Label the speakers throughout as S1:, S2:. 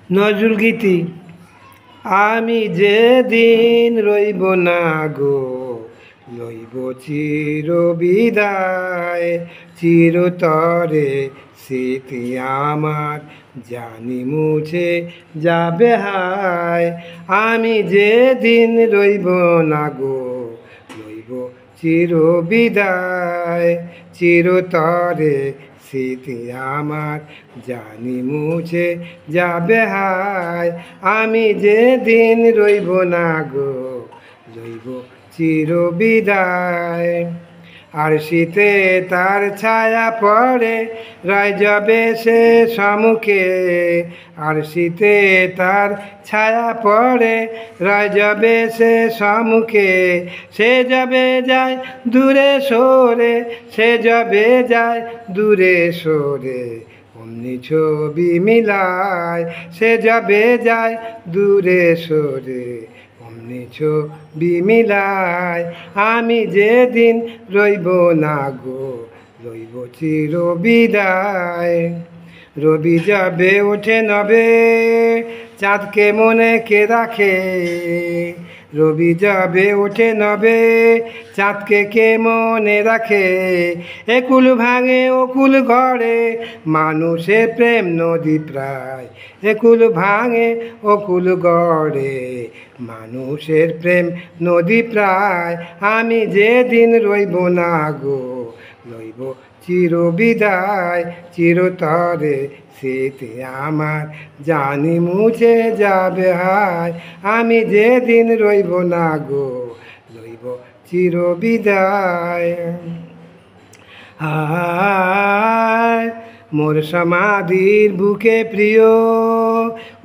S1: নজরুল গীতি। আমি যেদিন রইব না গো, লইব চির বিদায়, চিরতরে স্মৃতি আমার জানি মুছে যাবে হায়। আমি যেদিন রইব না গো, লইব চির বিদায়, চিরতরে স্মৃতি আমার জানি মুছে যাবে হায়। আমি যেদিন রইব না গো, লইব চির বিদায়। আর শীতে তার ছায়া পড়ে রয় যাবে সে সম্মুখে, আর শীতে তার ছায়া পড়ে রয় যাবে সে সম্মুখে। সে যাবে যায় দূরে সরে, সে যাবে যায় দূরে সরে, অমনি ছবি মিলায়। সে যাবে যায় দূরে সরে, অমনি ছবি মিলায়। আমি যেদিন রইব না গো, রইব চির বিদায়। রবি যাবে ওঠে নবে, চাঁদকে মনে কে রাখে। রবি যাবে ওঠে নবে, চাঁদকে কে মনে রাখে। একুল ভাঙে অকুল গড়ে, মানুষের প্রেম নদী প্রায়। একুল ভাঙে অকুল গড়ে, মানুষের প্রেম নদী প্রায়। আমি যেদিন রইব না গো, লইব চির বিদায়, চিরতরে স্মৃতি আমার জানি মুছে যাবে হায়। আমি যেদিন রইব না গো, লইব চির বিদায়। হায় মোর সমাধির বুকে প্রিয়,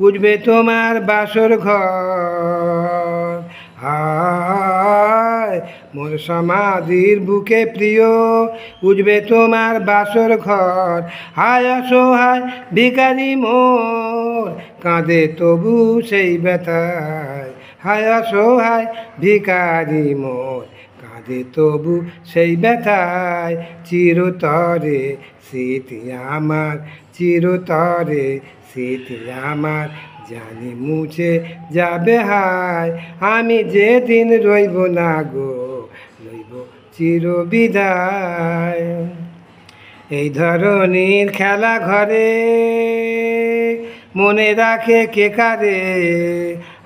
S1: উঠবে তোমার বাসর ঘর। হায় মোর সমাধির বুকে প্রিয়, উঠবে তোমার বাসর ঘর। হায় অসহায় ভিখারি মোর, কাঁদে তবু সেই ব্যথায়। হায় অসহায় ভিখারি মোর, কাঁদে তবু সেই ব্যথায়। চিরতরে স্মৃতি আমার, চিরতরে স্মৃতি আমার জানি মুছে যাবে হায়। আমি যেদিন রইব না গো, লইব চির বিদায়। এই ধরনের খেলা ঘরে মনে রাখে কে কারে।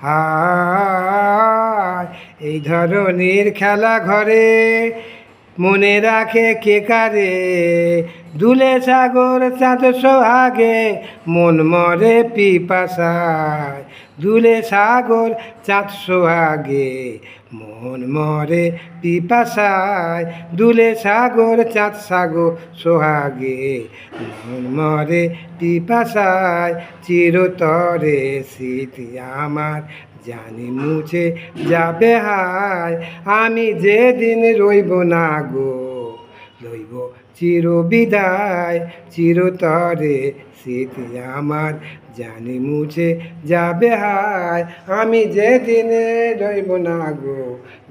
S1: হায় এই ধরনের খেলা ঘরে মনে রাখে কে কারে। দুলে সাগর চাঁদ সোহাগে, মন মরে পিপাসায়। দুলে সাগর চাঁদ সোহাগে, মন মরে পিপাসায়। দুলে সাগর চাঁদ সাগর সোহাগে, মন মরে পিপাসায়। চিরতরে স্মৃতি আমার জানি মুছে যাবে হায়। আমি যেদিন রইব না গো, লইব চির বিদায়, চিরতরে স্মৃতি আমার জানি মুছে যাবে হায়। আমি যেদিন রইব না গো,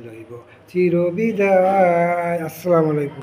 S1: লইব চির বিদায়। আসসালামু আলাইকুম।